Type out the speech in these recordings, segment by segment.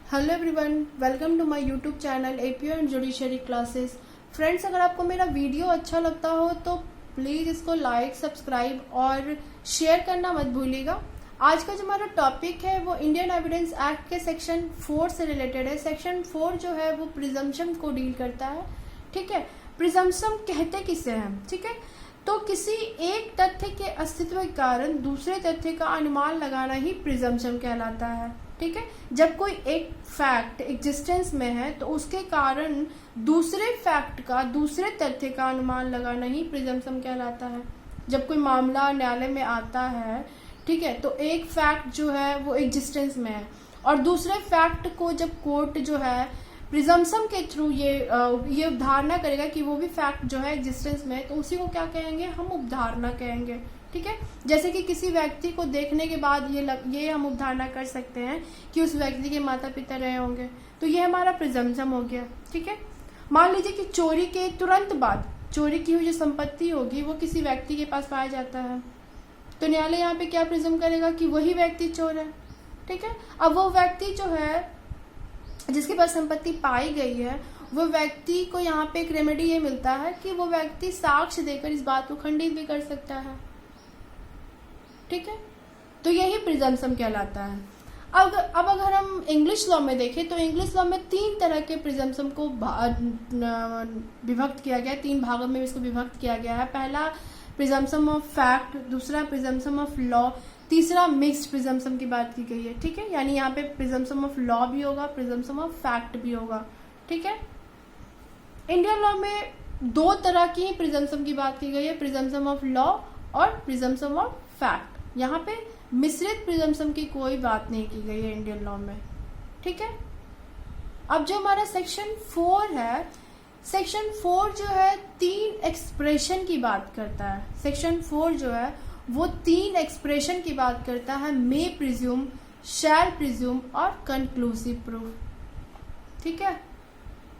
Hello everyone, welcome to my YouTube channel APO and judiciary classes. Friends, अगर आपको मेरा video अच्छा लगता हो तो प्लीज़ इसको लाइक, सब्सक्राइब और शेयर करना मत भूलिएगा। आज का जो हमारा टॉपिक है वो इंडियन एविडेंस एक्ट के सेक्शन 4 से रिलेटेड है। सेक्शन 4 जो है वो प्रिजम्पशन को डील करता है। ठीक है, प्रिजम्पशन कहते किसे हैं? ठीक है, तो किसी एक तथ्य के अस्तित्व के कारण दूसरे तथ्य का अनुमान लगाना ही प्रिजम्पशन कहलाता है। ठीक है, जब कोई एक फैक्ट एग्जिस्टेंस में है तो उसके कारण दूसरे फैक्ट का, दूसरे तथ्य का अनुमान लगाना ही प्रिजम्पशन कहलाता है। जब कोई मामला न्यायालय में आता है, ठीक है, तो एक फैक्ट जो है वो एग्जिस्टेंस में है और दूसरे फैक्ट को जब कोर्ट जो है प्रिजम्पशन के थ्रू ये उपधारणा करेगा कि वो भी फैक्ट जो है एग्जिस्टेंस में है, तो उसी को क्या कहेंगे? हम उपधारणा कहेंगे। ठीक है, जैसे कि किसी व्यक्ति को देखने के बाद ये हम उपधारणा कर सकते हैं कि उस व्यक्ति के माता पिता रहे होंगे, तो ये हमारा प्रिजम्पशन हो गया। ठीक है, मान लीजिए कि चोरी के तुरंत बाद चोरी की हुई जो संपत्ति होगी वो किसी व्यक्ति के पास पाया जाता है, तो न्यायालय यहाँ पे क्या प्रिज्यूम करेगा कि वही व्यक्ति चोर है। ठीक है, अब वो व्यक्ति जो है जिसके पास संपत्ति पाई गई है, वो व्यक्ति को यहाँ पे एक रेमेडी ये मिलता है कि वो व्यक्ति साक्ष्य देकर इस बात को खंडित भी कर सकता है। ठीक है, तो यही प्रिजम्पशन कहलाता है। अब अगर हम इंग्लिश लॉ में देखें तो इंग्लिश लॉ में 3 तरह के प्रिजम्पशन को विभक्त किया गया है, 3 भागों में इसको विभक्त किया गया है। पहला प्रिजम्पशन ऑफ फैक्ट, दूसरा प्रिजम्पशन ऑफ लॉ, तीसरा मिक्स्ड प्रिजम्पशन की बात की गई है। ठीक है, यानी यहाँ पे प्रिजम्पशन ऑफ लॉ भी होगा, प्रिजम्पशन ऑफ फैक्ट भी होगा। ठीक है, इंडियन लॉ में 2 तरह की प्रिजम्पशन की बात की गई है, प्रिजम्पशन ऑफ लॉ और प्रिजम्पशन ऑफ फैक्ट। यहाँ पे मिश्रित प्रिजम्पशन की कोई बात नहीं की गई है इंडियन लॉ में। ठीक है, अब जो हमारा सेक्शन 4 है, सेक्शन 4 जो है 3 एक्सप्रेशन की बात करता है। सेक्शन 4 जो है वो 3 एक्सप्रेशन की बात करता है, मे प्रिज्यूम, शैल प्रिज्यूम और कंक्लूसिव प्रूफ। ठीक है,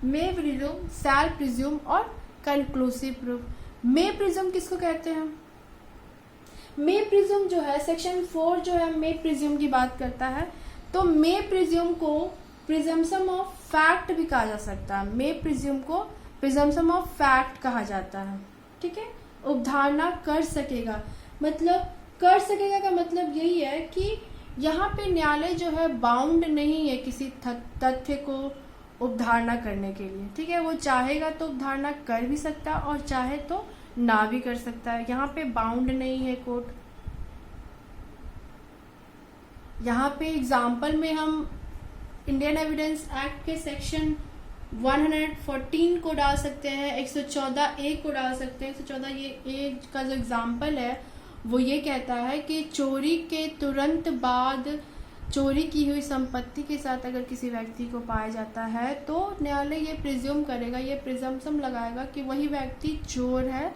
मे प्रिज्यूम, शैल प्रिज्यूम और कंक्लूसिव प्रूफ। मे प्रिज्यूम किसको कहते हैं? मे प्रिज्यूम जो है सेक्शन 4 जो है मे प्रिज्यूम की बात करता है, तो मे प्रिज्यूम को प्रिजम्पशन ऑफ फैक्ट भी कहा जा सकता है। मे प्रिज्यूम को प्रिजम्पशन ऑफ फैक्ट कहा जाता है। ठीक है, उपधारणा कर सकेगा, मतलब कर सकेगा का मतलब यही है कि यहाँ पे न्यायालय जो है बाउंड नहीं है किसी तथ्य को उपधारणा करने के लिए। ठीक है, वो चाहेगा तो उपधारणा कर भी सकता है और चाहे तो ना भी कर सकता है। यहाँ पे बाउंड नहीं है कोर्ट। यहाँ पे एग्जाम्पल में हम इंडियन एविडेंस एक्ट के सेक्शन 114 को डाल सकते हैं, 114A को डाल सकते हैं। 114 ये ए का जो एग्जाम्पल है वो ये कहता है कि चोरी के तुरंत बाद चोरी की हुई संपत्ति के साथ अगर किसी व्यक्ति को पाया जाता है तो न्यायालय ये प्रिज्यूम करेगा, ये प्रिजम्पशन लगाएगा कि वही व्यक्ति चोर है।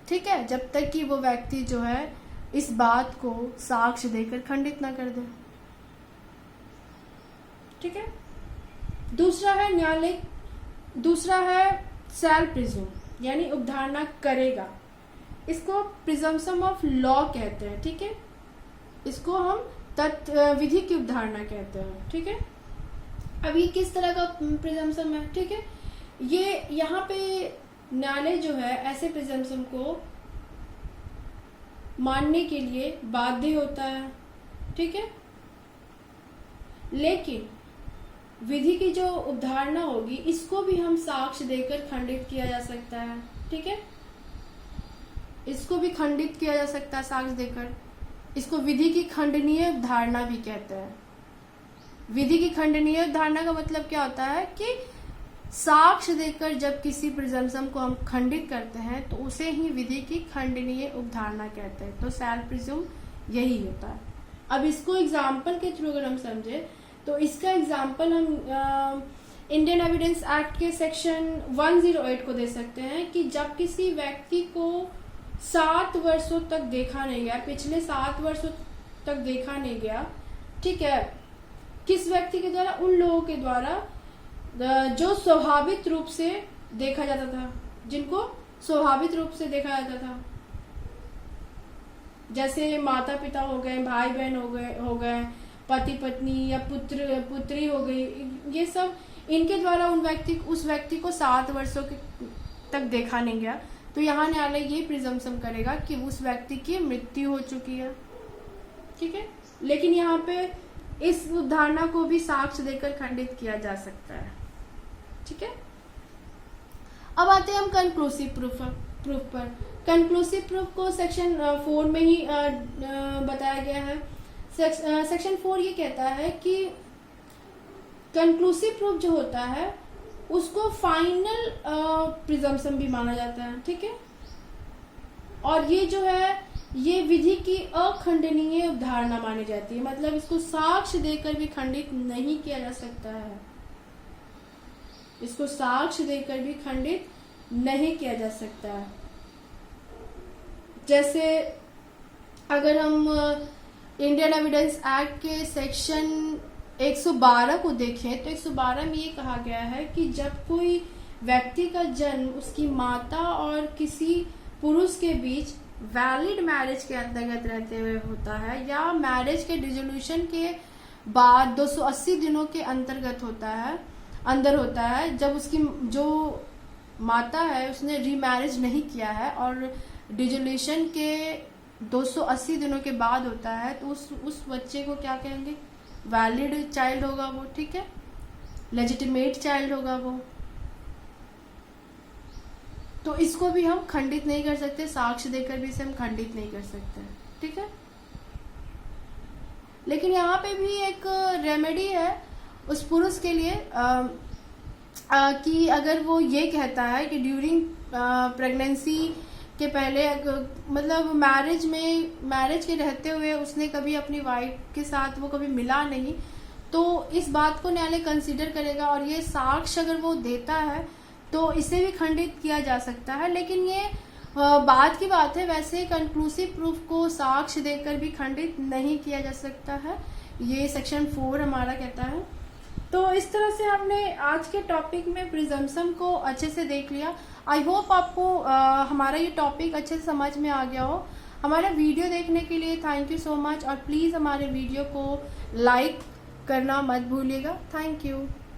ठीक है, जब तक कि वो व्यक्ति जो है इस बात को साक्ष्य देकर खंडित ना कर दे। ठीक है, दूसरा है शैल प्रिज्यूम, यानी उपधारणा करेगा। इसको प्रिजम्पशन ऑफ लॉ कहते हैं। ठीक है, इसको हम विधि की उपधारणा कहते हैं। ठीक है, अब ये किस तरह का प्रिजम्पशन है? ठीक है, ये यहाँ पे न्यायालय जो है ऐसे प्रिजम्पशन को मानने के लिए बाध्य होता है। ठीक है, लेकिन विधि की जो उपधारणा होगी इसको भी हम साक्ष्य देकर खंडित किया जा सकता है। ठीक है, इसको भी खंडित किया जा सकता है साक्ष्य देकर। इसको विधि की खंडनीय धारणा भी कहते हैं। विधि की खंडनीय धारणा का मतलब क्या होता है कि साक्ष्य देकर जब किसी प्रिजम्पशन को हम खंडित करते हैं तो उसे ही विधि की खंडनीय उपधारणा कहते हैं। तो शैल प्रिज्यूम यही होता है। अब इसको एग्जाम्पल के थ्रू अगर हम समझे तो इसका एग्जाम्पल हम इंडियन एविडेंस एक्ट के सेक्शन 108 को दे सकते हैं कि जब किसी व्यक्ति को 7 वर्षों तक देखा नहीं गया, पिछले 7 वर्षों तक देखा नहीं गया। ठीक है, किस व्यक्ति के द्वारा? उन लोगों के द्वारा जो स्वाभाविक रूप से देखा जाता था, जिनको स्वाभाविक रूप से देखा जाता था, जैसे माता पिता हो गए, भाई बहन हो गए, पति पत्नी या पुत्र पुत्री हो गई, ये सब इनके द्वारा उस व्यक्ति को 7 वर्षों तक देखा नहीं गया, तो यहाँ न्यायालय ये प्रिजम्पशन करेगा कि उस व्यक्ति की मृत्यु हो चुकी है। ठीक है, लेकिन यहाँ पे इस धारणा को भी साक्ष्य देकर खंडित किया जा सकता है। ठीक है, अब आते हैं हम कंक्लूसिव प्रूफ पर। कंक्लूसिव प्रूफ को सेक्शन 4 में ही बताया गया है। सेक्शन 4 ये कहता है कि कंक्लूसिव प्रूफ जो होता है उसको फाइनल प्रिजम्पशन भी माना जाता है। ठीक है, और ये जो है ये विधि की अखंडनीय धारणा मानी जाती है, मतलब इसको साक्ष्य देकर भी खंडित नहीं किया जा सकता है, इसको साक्ष्य देकर भी खंडित नहीं किया जा सकता है। जैसे अगर हम इंडियन एविडेंस एक्ट के सेक्शन 112 को देखें तो 112 में ये कहा गया है कि जब कोई व्यक्ति का जन्म उसकी माता और किसी पुरुष के बीच वैलिड मैरिज के अंतर्गत रहते हुए होता है या मैरिज के डिसोल्यूशन के बाद 280 दिनों के अंतर्गत अंदर होता है, जब उसकी जो माता है उसने रीमैरिज नहीं किया है और डिसोल्यूशन के 280 दिनों के बाद होता है, तो उस बच्चे को क्या कहेंगे, वैलिड चाइल्ड होगा वो। ठीक है, लेजिटिमेट चाइल्ड होगा वो, तो इसको भी हम खंडित नहीं कर सकते, साक्ष्य देकर भी इसे हम खंडित नहीं कर सकते। ठीक है, लेकिन यहाँ पे भी एक रेमेडी है उस पुरुष के लिए कि अगर वो ये कहता है कि ड्यूरिंग प्रेगनेंसी के पहले मतलब मैरिज के रहते हुए उसने कभी अपनी वाइफ के साथ वो कभी मिला नहीं, तो इस बात को न्यायालय कंसीडर करेगा और ये साक्ष्य अगर वो देता है तो इसे भी खंडित किया जा सकता है। लेकिन ये बाद की बात है, वैसे कंक्लूसिव प्रूफ को साक्ष्य देकर भी खंडित नहीं किया जा सकता है, ये सेक्शन 4 हमारा कहता है। तो इस तरह से हमने आज के टॉपिक में प्रिजम्पशन को अच्छे से देख लिया। आई होप आपको हमारा ये टॉपिक अच्छे से समझ में आ गया हो। हमारा वीडियो देखने के लिए थैंक यू सो मच, और प्लीज़ हमारे वीडियो को लाइक करना मत भूलिएगा। Thank you.